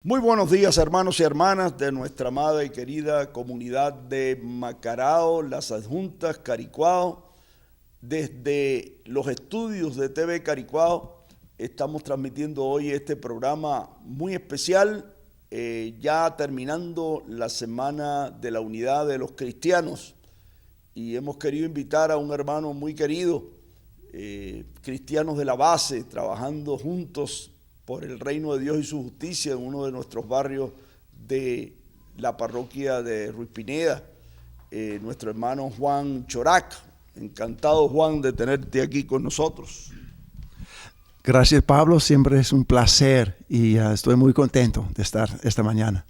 Muy buenos días, hermanos y hermanas de nuestra amada y querida comunidad de Macarao, Las Adjuntas, Caricuao. Desde los estudios de TV Caricuao estamos transmitiendo hoy este programa muy especial, ya terminando la Semana de la Unidad de los Cristianos, y hemos querido invitar a un hermano muy querido, cristianos de la base, trabajando juntos por el reino de Dios y su justicia en uno de nuestros barrios de la parroquia de Ruiz Pineda, nuestro hermano Juan Chorac. Encantado, Juan, de tenerte aquí con nosotros. Gracias, Pablo, siempre es un placer y estoy muy contento de estar esta mañana.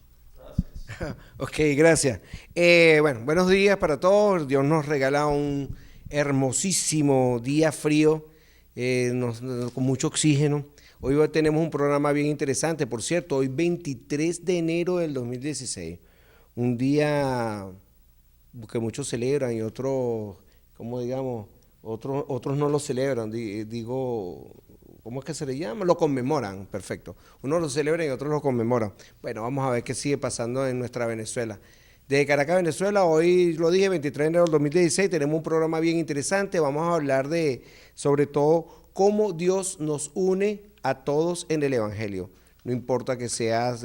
Gracias. Ok, gracias. Bueno, buenos días para todos. Dios nos regala un hermosísimo día frío, con mucho oxígeno. Hoy tenemos un programa bien interesante. Por cierto, hoy 23 de enero del 2016, un día que muchos celebran y otros, como digamos, otros no lo celebran. Digo, ¿cómo es que se le llama? Lo conmemoran, perfecto. Unos lo celebran y otros lo conmemoran. Bueno, vamos a ver qué sigue pasando en nuestra Venezuela. Desde Caracas, Venezuela, hoy lo dije, 23 de enero del 2016, tenemos un programa bien interesante. Vamos a hablar sobre todo, cómo Dios nos une a todos en el Evangelio. No importa que seas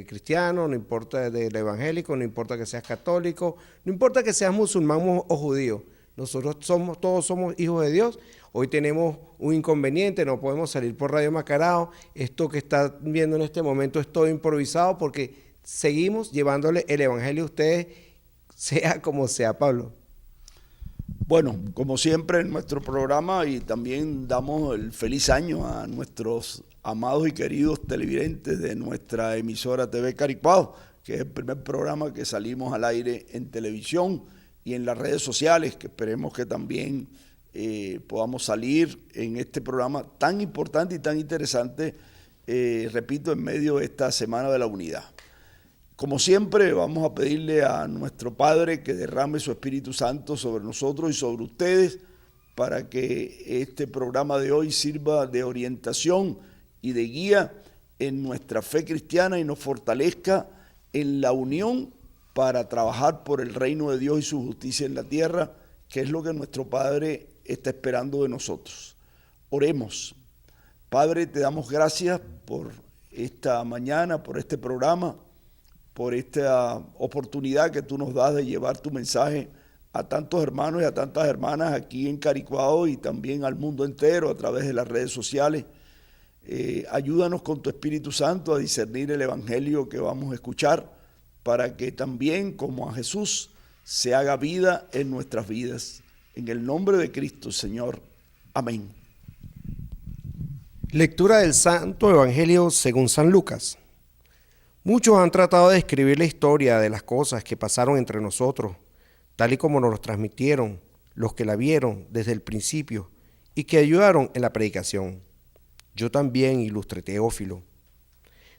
cristiano, no importa del evangélico, no importa que seas católico, no importa que seas musulmán o judío. Nosotros todos somos hijos de Dios. Hoy tenemos un inconveniente, no podemos salir por Radio Macarao. Esto que está viendo en este momento es todo improvisado porque seguimos llevándole el Evangelio a ustedes, sea como sea, Pablo. Bueno, como siempre en nuestro programa, y también damos el feliz año a nuestros amados y queridos televidentes de nuestra emisora TV Caricuao, que es el primer programa que salimos al aire en televisión y en las redes sociales, que esperemos que también podamos salir en este programa tan importante y tan interesante, repito, en medio de esta Semana de la Unidad. Como siempre, vamos a pedirle a nuestro Padre que derrame su Espíritu Santo sobre nosotros y sobre ustedes para que este programa de hoy sirva de orientación y de guía en nuestra fe cristiana y nos fortalezca en la unión para trabajar por el reino de Dios y su justicia en la tierra, que es lo que nuestro Padre está esperando de nosotros. Oremos. Padre, te damos gracias por esta mañana, por este programa, por esta oportunidad que tú nos das de llevar tu mensaje a tantos hermanos y a tantas hermanas aquí en Caricuao y también al mundo entero a través de las redes sociales. Ayúdanos con tu Espíritu Santo a discernir el Evangelio que vamos a escuchar para que también, como a Jesús, se haga vida en nuestras vidas. En el nombre de Cristo, Señor. Amén. Lectura del Santo Evangelio según San Lucas. Muchos han tratado de escribir la historia de las cosas que pasaron entre nosotros, tal y como nos lo transmitieron los que la vieron desde el principio y que ayudaron en la predicación. Yo también, ilustre Teófilo.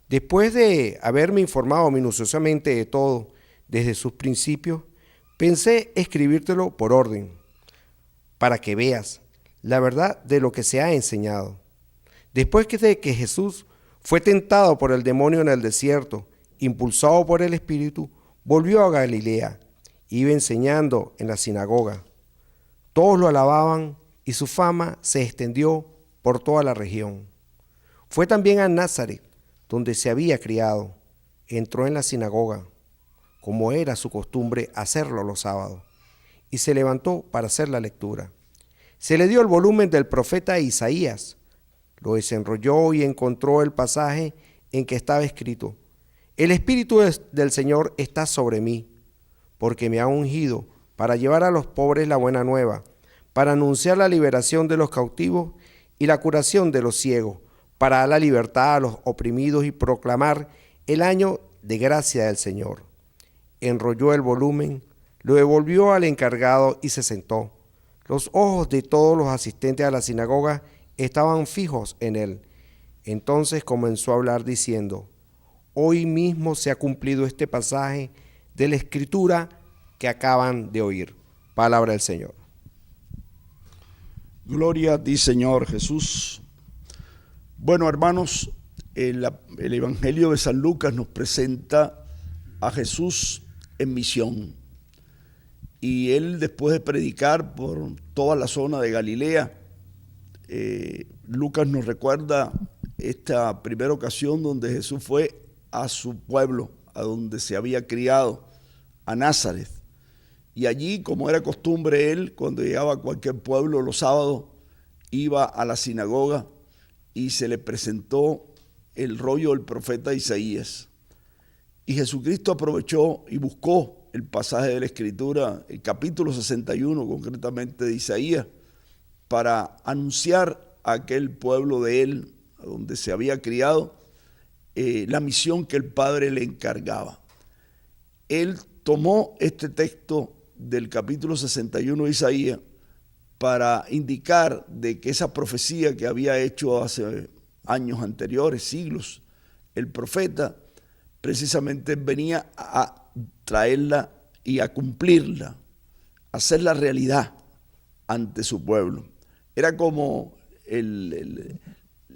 Después de haberme informado minuciosamente de todo desde sus principios, pensé escribírtelo por orden, para que veas la verdad de lo que se ha enseñado. Después de que Jesús fue tentado por el demonio en el desierto, impulsado por el Espíritu, volvió a Galilea, iba enseñando en la sinagoga. Todos lo alababan y su fama se extendió por toda la región. Fue también a Nazaret, donde se había criado. Entró en la sinagoga, como era su costumbre hacerlo los sábados, y se levantó para hacer la lectura. Se le dio el volumen del profeta Isaías. Lo desenrolló y encontró el pasaje en que estaba escrito: El Espíritu del Señor está sobre mí, porque me ha ungido para llevar a los pobres la buena nueva, para anunciar la liberación de los cautivos y la curación de los ciegos, para dar la libertad a los oprimidos y proclamar el año de gracia del Señor. Enrolló el volumen, lo devolvió al encargado y se sentó. Los ojos de todos los asistentes a la sinagoga estaban fijos en él. Entonces comenzó a hablar diciendo: Hoy mismo se ha cumplido este pasaje de la Escritura que acaban de oír. Palabra del Señor. Gloria a ti, Señor Jesús. Bueno, hermanos, el Evangelio de San Lucas nos presenta a Jesús en misión. Y él, después de predicar por toda la zona de Galilea, Lucas nos recuerda esta primera ocasión donde Jesús fue a su pueblo, a donde se había criado, a Nazaret. Y allí, como era costumbre él, cuando llegaba a cualquier pueblo los sábados, iba a la sinagoga y se le presentó el rollo del profeta Isaías. Y Jesucristo aprovechó y buscó el pasaje de la Escritura, el capítulo 61 concretamente de Isaías, para anunciar a aquel pueblo de él, donde se había criado, la misión que el Padre le encargaba. Él tomó este texto del capítulo 61 de Isaías para indicar de que esa profecía que había hecho hace años anteriores, siglos, el profeta precisamente venía a traerla y a cumplirla, a hacerla realidad ante su pueblo. Era como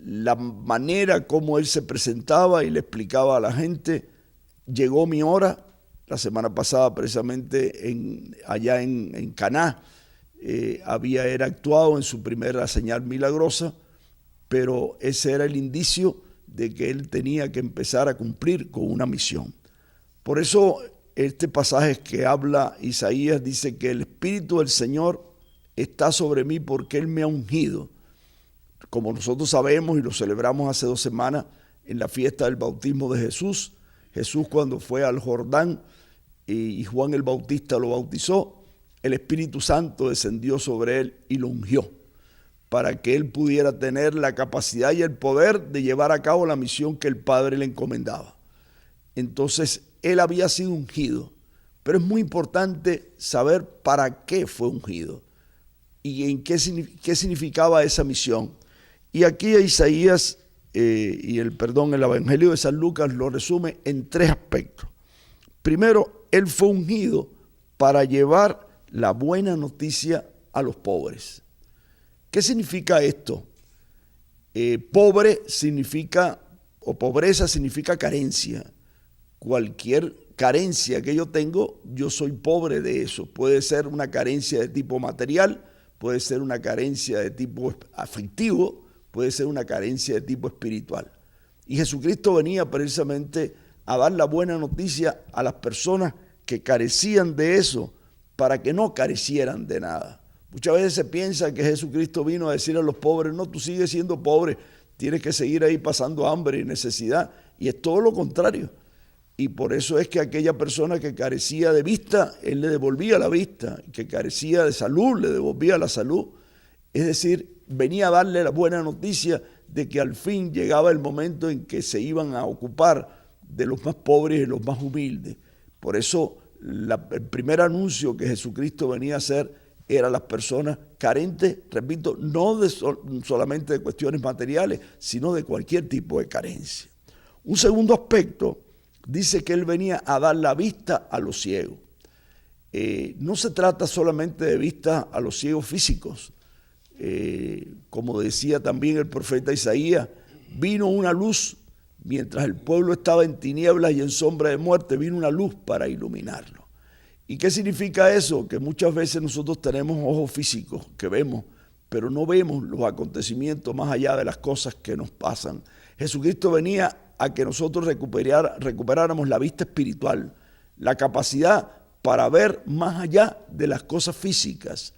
la manera como él se presentaba y le explicaba a la gente: llegó mi hora. La semana pasada precisamente allá en Caná era actuado en su primera señal milagrosa, pero ese era el indicio de que él tenía que empezar a cumplir con una misión. Por eso este pasaje que habla Isaías dice que el Espíritu del Señor está sobre mí porque Él me ha ungido. Como nosotros sabemos y lo celebramos hace 2 semanas en la fiesta del bautismo de Jesús, Jesús cuando fue al Jordán y Juan el Bautista lo bautizó, el Espíritu Santo descendió sobre él y lo ungió para que él pudiera tener la capacidad y el poder de llevar a cabo la misión que el Padre le encomendaba. Entonces, él había sido ungido, pero es muy importante saber para qué fue ungido y en qué significaba esa misión. Y aquí Isaías el Evangelio de San Lucas lo resume en 3 aspectos. Primero, él fue ungido para llevar la buena noticia a los pobres. ¿Qué significa esto? Pobre significa, o pobreza significa carencia. Cualquier carencia que yo tengo, yo soy pobre de eso. Puede ser una carencia de tipo material, puede ser una carencia de tipo afectivo, puede ser una carencia de tipo espiritual. Y Jesucristo venía precisamente a dar la buena noticia a las personas que carecían de eso, para que no carecieran de nada. Muchas veces se piensa que Jesucristo vino a decir a los pobres: no, tú sigues siendo pobre, tienes que seguir ahí pasando hambre y necesidad. Y es todo lo contrario. Y por eso es que aquella persona que carecía de vista, Él le devolvía la vista, que carecía de salud, le devolvía la salud. Es decir, venía a darle la buena noticia de que al fin llegaba el momento en que se iban a ocupar de los más pobres y los más humildes. Por eso el primer anuncio que Jesucristo venía a hacer era a las personas carentes, repito, no solamente de cuestiones materiales, sino de cualquier tipo de carencia. Un segundo aspecto dice que Él venía a dar la vista a los ciegos. No se trata solamente de vista a los ciegos físicos. Como decía también el profeta Isaías, vino una luz. Mientras el pueblo estaba en tinieblas y en sombra de muerte, vino una luz para iluminarlo. ¿Y qué significa eso? Que muchas veces nosotros tenemos ojos físicos que vemos, pero no vemos los acontecimientos más allá de las cosas que nos pasan. Jesucristo venía a que nosotros recuperáramos la vista espiritual, la capacidad para ver más allá de las cosas físicas.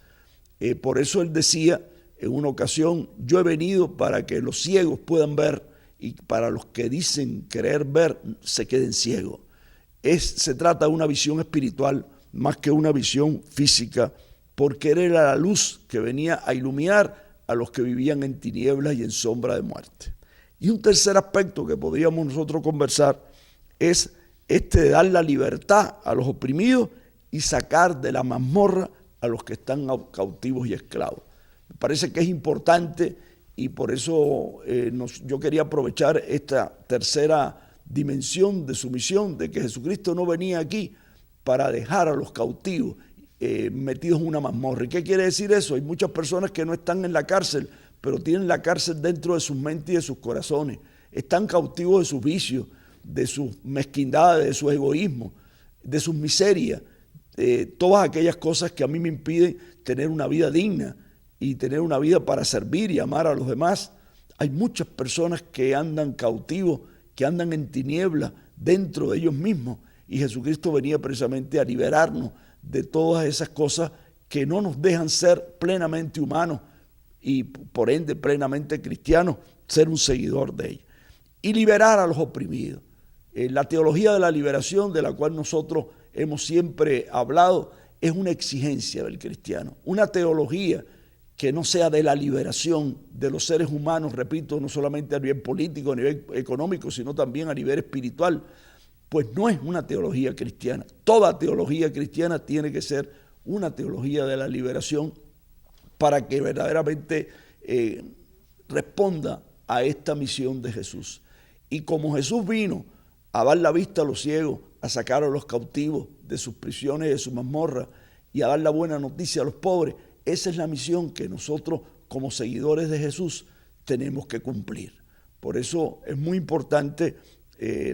Por eso Él decía en una ocasión: yo he venido para que los ciegos puedan ver, y para los que dicen querer ver, se queden ciegos. Se trata de una visión espiritual más que una visión física, porque Él era la luz que venía a iluminar a los que vivían en tinieblas y en sombra de muerte. Y un tercer aspecto que podríamos nosotros conversar es de dar la libertad a los oprimidos y sacar de la mazmorra a los que están cautivos y esclavos. Me parece que es importante. Y por eso yo quería aprovechar esta tercera dimensión de su misión, de que Jesucristo no venía aquí para dejar a los cautivos metidos en una mazmorra. ¿Y qué quiere decir eso? Hay muchas personas que no están en la cárcel, pero tienen la cárcel dentro de sus mentes y de sus corazones. están cautivos de sus vicios, de sus mezquindades, de su egoísmo, de sus miserias, todas aquellas cosas que a mí me impiden tener una vida digna y tener una vida para servir y amar a los demás. Hay muchas personas que andan cautivos, que andan en tinieblas dentro de ellos mismos, y Jesucristo venía precisamente a liberarnos de todas esas cosas que no nos dejan ser plenamente humanos y por ende plenamente cristianos, ser un seguidor de ella. Y liberar a los oprimidos. La teología de la liberación, de la cual nosotros hemos siempre hablado, es una exigencia del cristiano. Una teología que no sea de la liberación de los seres humanos, repito, no solamente a nivel político, a nivel económico, sino también a nivel espiritual, pues no es una teología cristiana. Toda teología cristiana tiene que ser una teología de la liberación para que verdaderamente responda a esta misión de Jesús. Y como Jesús vino a dar la vista a los ciegos, a sacar a los cautivos de sus prisiones y de sus mazmorras y a dar la buena noticia a los pobres, esa es la misión que nosotros como seguidores de Jesús tenemos que cumplir. Por eso es muy importante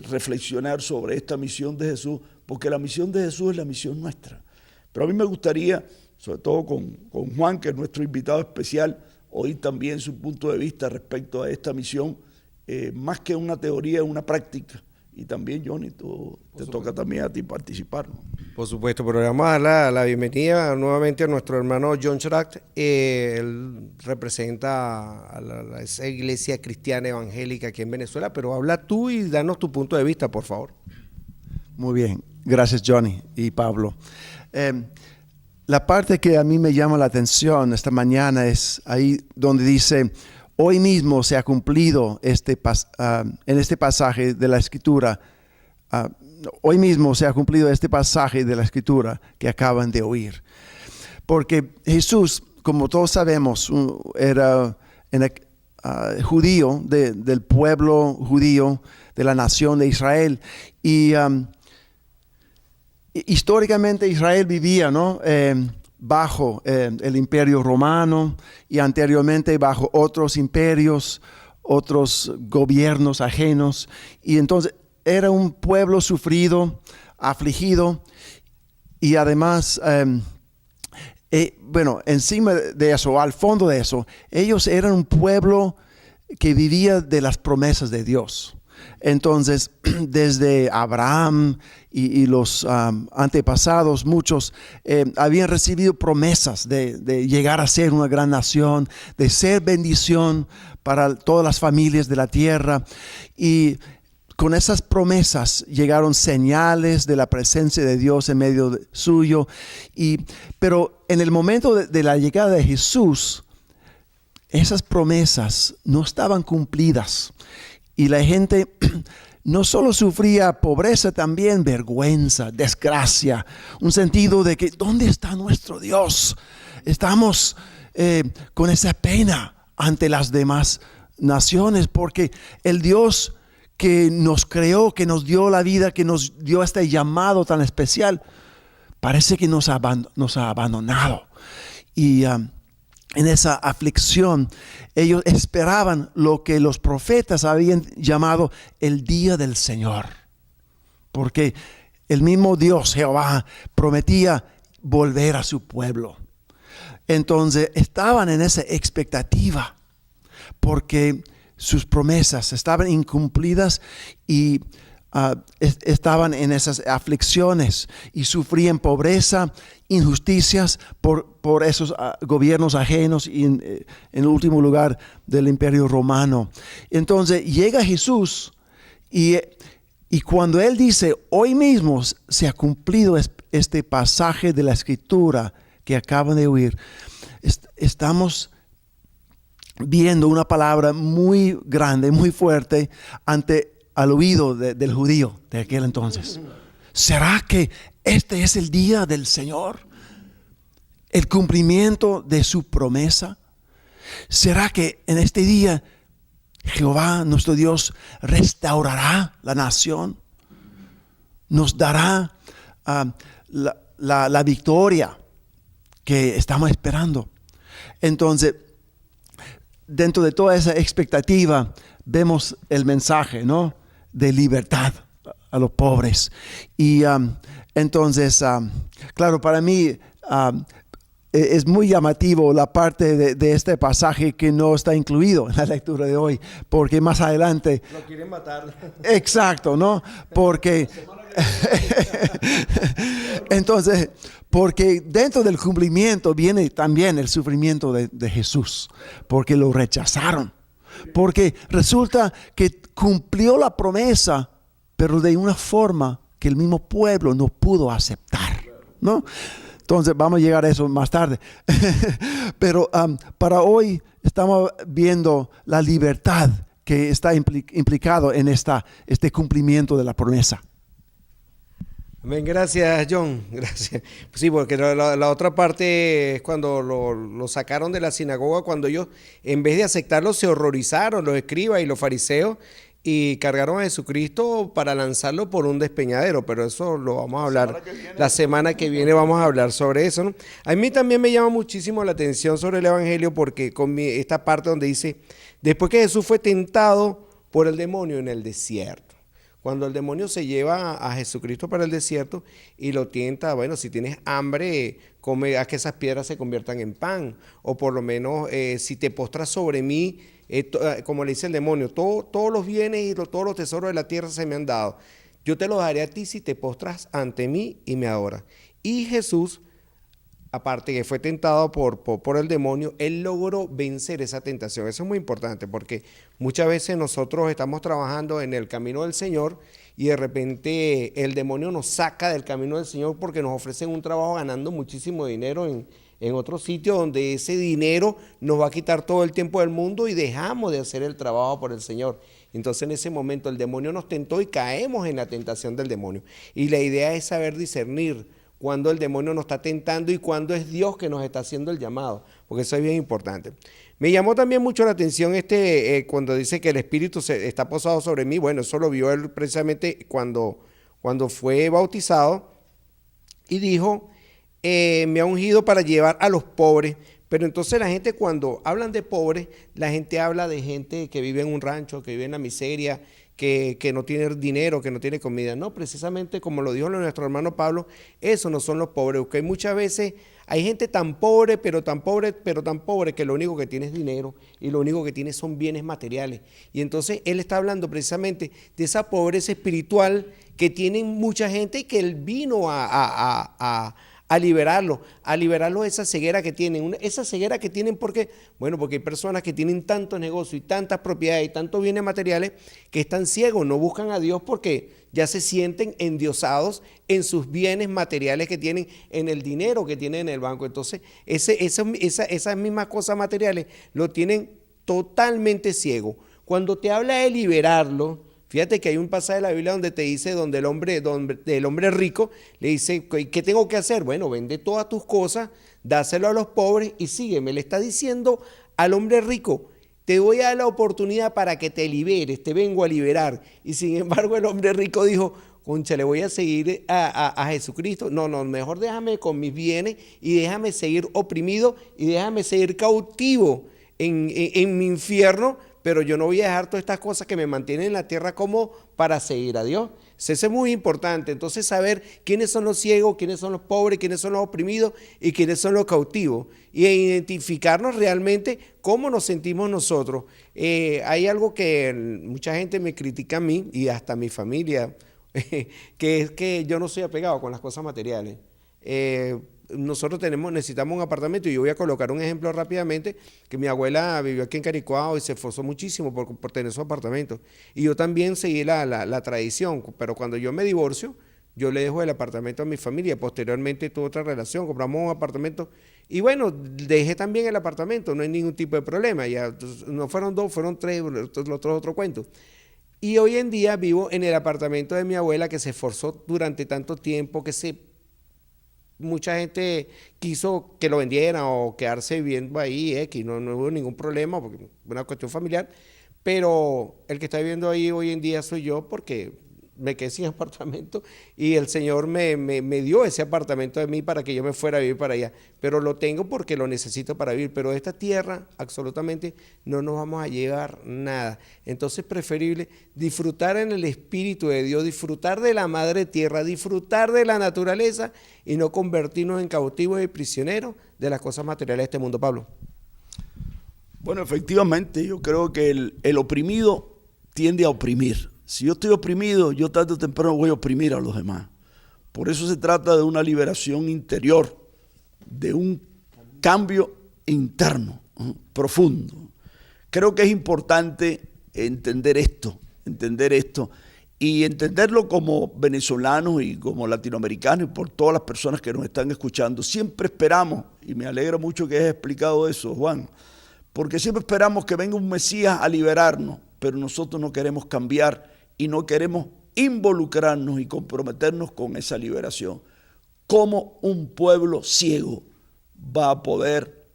reflexionar sobre esta misión de Jesús, porque la misión de Jesús es la misión nuestra. Pero a mí me gustaría, sobre todo con Juan, que es nuestro invitado especial, oír también su punto de vista respecto a esta misión, más que una teoría, una práctica. Y también, Johnny, te toca también a ti participar, ¿no? Por supuesto, pero vamos a dar la bienvenida nuevamente a nuestro hermano John Schrack. Él representa a esa iglesia cristiana evangélica aquí en Venezuela, pero habla tú y danos tu punto de vista, por favor. Muy bien, gracias Johnny y Pablo. La parte que a mí me llama la atención esta mañana es ahí donde dice: hoy mismo se ha cumplido en este pasaje de la Escritura. Hoy mismo se ha cumplido este pasaje de la Escritura que acaban de oír. Porque Jesús, como todos sabemos, era judío, del pueblo judío, de la nación de Israel. Y históricamente Israel vivía, ¿no? Bajo el imperio romano y anteriormente bajo otros imperios, otros gobiernos ajenos, y entonces era un pueblo sufrido, afligido, y además, encima de eso, al fondo de eso, ellos eran un pueblo que vivía de las promesas de Dios. Entonces, desde Abraham y los antepasados, muchos habían recibido promesas de llegar a ser una gran nación, de ser bendición para todas las familias de la tierra. Y con esas promesas llegaron señales de la presencia de Dios en medio suyo. Pero en el momento de la llegada de Jesús, esas promesas no estaban cumplidas. Y la gente no solo sufría pobreza, también vergüenza, desgracia, un sentido de que ¿dónde está nuestro Dios? Estamos con esa pena ante las demás naciones, porque el Dios que nos creó, que nos dio la vida, que nos dio este llamado tan especial, parece que nos ha abandonado. Y en esa aflicción, ellos esperaban lo que los profetas habían llamado el día del Señor. Porque el mismo Dios, Jehová, prometía volver a su pueblo. Entonces estaban en esa expectativa, porque sus promesas estaban incumplidas y estaban en esas aflicciones y sufrían pobreza, injusticias por esos gobiernos ajenos y en último lugar del imperio romano. Entonces llega Jesús y cuando Él dice, hoy mismo se ha cumplido este pasaje de la Escritura que acaban de oír, estamos viendo una palabra muy grande, muy fuerte al oído del judío de aquel entonces. ¿Será que este es el día del Señor? ¿El cumplimiento de su promesa? ¿Será que en este día Jehová, nuestro Dios, restaurará la nación? ¿Nos dará la victoria que estamos esperando? Entonces, dentro de toda esa expectativa, vemos el mensaje, ¿no? De libertad a los pobres. Y entonces, claro, para mí es muy llamativo la parte de este pasaje que no está incluido en la lectura de hoy, porque más adelante... Lo quieren matar. Exacto, ¿no? Porque... Entonces, porque dentro del cumplimiento viene también el sufrimiento de Jesús, porque lo rechazaron. Porque resulta que cumplió la promesa, pero de una forma que el mismo pueblo no pudo aceptar, ¿no? Entonces vamos a llegar a eso más tarde. Pero para hoy estamos viendo la libertad que está implicado en este cumplimiento de la promesa. Amén, gracias John, gracias. Pues sí, porque la otra parte es cuando lo sacaron de la sinagoga, cuando ellos en vez de aceptarlo se horrorizaron, los escribas y los fariseos, y cargaron a Jesucristo para lanzarlo por un despeñadero, pero eso lo vamos a hablar la semana que viene, vamos a hablar sobre eso, ¿no? A mí también me llama muchísimo la atención sobre el Evangelio porque esta parte donde dice, después que Jesús fue tentado por el demonio en el desierto. Cuando el demonio se lleva a Jesucristo para el desierto y lo tienta, bueno, si tienes hambre, come, haz que esas piedras se conviertan en pan, o por lo menos si te postras sobre mí, como le dice el demonio, todos los bienes y todos los tesoros de la tierra se me han dado. Yo te los daré a ti si te postras ante mí y me adoras. Y Jesús, aparte que fue tentado por el demonio, él logró vencer esa tentación. Eso es muy importante porque muchas veces nosotros estamos trabajando en el camino del Señor y de repente el demonio nos saca del camino del Señor porque nos ofrecen un trabajo ganando muchísimo dinero en otro sitio donde ese dinero nos va a quitar todo el tiempo del mundo y dejamos de hacer el trabajo por el Señor. Entonces en ese momento el demonio nos tentó y caemos en la tentación del demonio. Y la idea es saber discernir cuando el demonio nos está tentando y cuando es Dios que nos está haciendo el llamado, porque eso es bien importante. Me llamó también mucho la atención cuando dice que el Espíritu está posado sobre mí. Bueno, eso lo vio él precisamente cuando fue bautizado y dijo, me ha ungido para llevar a los pobres. Pero entonces la gente, cuando hablan de pobres, la gente habla de gente que vive en un rancho, que vive en la miseria, que no tiene dinero, que no tiene comida. No, precisamente como lo dijo nuestro hermano Pablo, esos no son los pobres, porque muchas veces hay gente tan pobre, pero tan pobre, que lo único que tiene es dinero y lo único que tiene son bienes materiales. Y entonces él está hablando precisamente de esa pobreza espiritual que tienen mucha gente y que él vino a liberarlo de esa ceguera que tienen. Esa ceguera que tienen, ¿por qué? Bueno, porque hay personas que tienen tantos negocios y tantas propiedades y tantos bienes materiales que están ciegos, no buscan a Dios porque ya se sienten endiosados en sus bienes materiales que tienen, en el dinero que tienen en el banco. Entonces, esas mismas cosas materiales lo tienen totalmente ciego. Cuando te habla de liberarlo, fíjate que hay un pasaje de la Biblia donde te dice, donde el hombre rico le dice, ¿qué tengo que hacer? Bueno, vende todas tus cosas, dáselo a los pobres y sígueme. Le está diciendo al hombre rico, te voy a dar la oportunidad para que te liberes, te vengo a liberar. Y sin embargo el hombre rico dijo, concha, le voy a seguir a Jesucristo. No, mejor déjame con mis bienes y déjame seguir oprimido y déjame seguir cautivo en mi infierno, pero yo no voy a dejar todas estas cosas que me mantienen en la tierra como para seguir a Dios. Eso es muy importante. Entonces saber quiénes son los ciegos, quiénes son los pobres, quiénes son los oprimidos y quiénes son los cautivos. Y identificarnos realmente cómo nos sentimos nosotros. Hay algo que mucha gente me critica a mí y hasta a mi familia, que es que yo no soy apegado con las cosas materiales. Nosotros necesitamos un apartamento y yo voy a colocar un ejemplo rápidamente, que mi abuela vivió aquí en Caricuao y se esforzó muchísimo por tener su apartamento y yo también seguí la tradición, pero cuando yo me divorcio, yo le dejo el apartamento a mi familia. Posteriormente tuve otra relación, compramos un apartamento y bueno, dejé también el apartamento, no hay ningún tipo de problema, ya no fueron dos, fueron tres, otro cuento. Y hoy en día vivo en el apartamento de mi abuela, que se esforzó durante tanto tiempo, mucha gente quiso que lo vendieran o quedarse viviendo ahí, no hubo ningún problema porque es una cuestión familiar, pero el que está viviendo ahí hoy en día soy yo porque me quedé sin apartamento y el Señor me dio ese apartamento de mí para que yo me fuera a vivir para allá. Pero lo tengo porque lo necesito para vivir. Pero de esta tierra absolutamente no nos vamos a llevar nada. Entonces es preferible disfrutar en el Espíritu de Dios, disfrutar de la madre tierra, disfrutar de la naturaleza y no convertirnos en cautivos y prisioneros de las cosas materiales de este mundo, Pablo. Bueno, efectivamente, yo creo que el oprimido tiende a oprimir. Si yo estoy oprimido, yo tarde o temprano voy a oprimir a los demás. Por eso se trata de una liberación interior, de un cambio interno, profundo. Creo que es importante entender esto y entenderlo como venezolanos y como latinoamericanos y por todas las personas que nos están escuchando. Siempre esperamos, y me alegra mucho que hayas explicado eso, Juan, porque siempre esperamos que venga un Mesías a liberarnos, pero nosotros no queremos cambiar y no queremos involucrarnos y comprometernos con esa liberación. ¿Cómo un pueblo ciego va a poder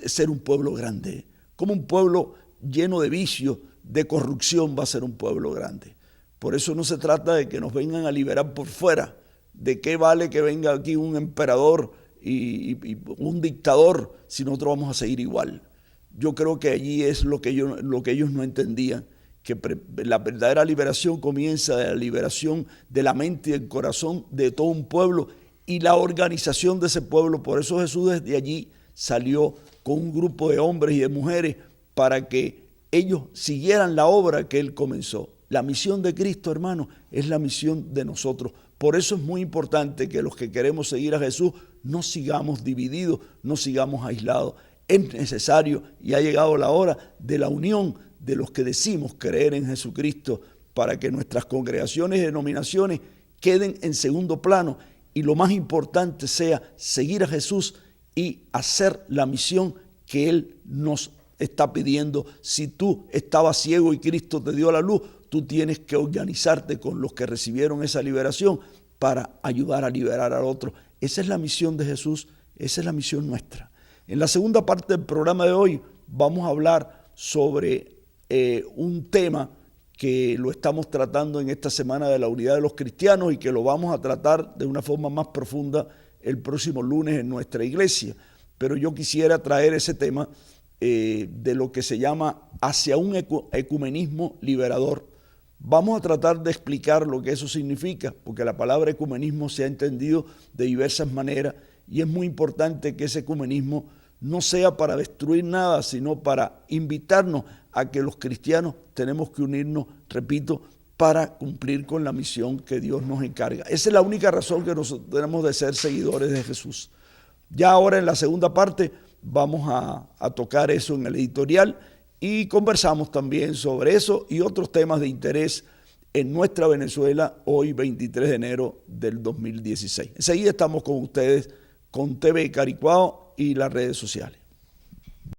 ser un pueblo grande? ¿Cómo un pueblo lleno de vicios, de corrupción va a ser un pueblo grande? Por eso no se trata de que nos vengan a liberar por fuera. ¿De qué vale que venga aquí un emperador y un dictador si nosotros vamos a seguir igual? Yo creo que allí es lo que ellos no entendían, que la verdadera liberación comienza de la liberación de la mente y del corazón de todo un pueblo y la organización de ese pueblo. Por eso Jesús desde allí salió con un grupo de hombres y de mujeres para que ellos siguieran la obra que Él comenzó. La misión de Cristo, hermano, es la misión de nosotros. Por eso es muy importante que los que queremos seguir a Jesús no sigamos divididos, no sigamos aislados. Es necesario y ha llegado la hora de la unión de los que decimos creer en Jesucristo para que nuestras congregaciones y denominaciones queden en segundo plano y lo más importante sea seguir a Jesús y hacer la misión que Él nos está pidiendo. Si tú estabas ciego y Cristo te dio la luz, tú tienes que organizarte con los que recibieron esa liberación para ayudar a liberar al otro. Esa es la misión de Jesús, esa es la misión nuestra. En la segunda parte del programa de hoy vamos a hablar sobre un tema que lo estamos tratando en esta semana de la unidad de los cristianos y que lo vamos a tratar de una forma más profunda el próximo lunes en nuestra iglesia. Pero yo quisiera traer ese tema de lo que se llama hacia un ecumenismo liberador. Vamos a tratar de explicar lo que eso significa, porque la palabra ecumenismo se ha entendido de diversas maneras y es muy importante que ese ecumenismo no sea para destruir nada, sino para invitarnos a que los cristianos tenemos que unirnos, repito, para cumplir con la misión que Dios nos encarga. Esa es la única razón que nosotros tenemos de ser seguidores de Jesús. Ya ahora en la segunda parte vamos a tocar eso en el editorial y conversamos también sobre eso y otros temas de interés en nuestra Venezuela hoy 23 de enero del 2016. Enseguida estamos con ustedes con TV Caricuao y las redes sociales.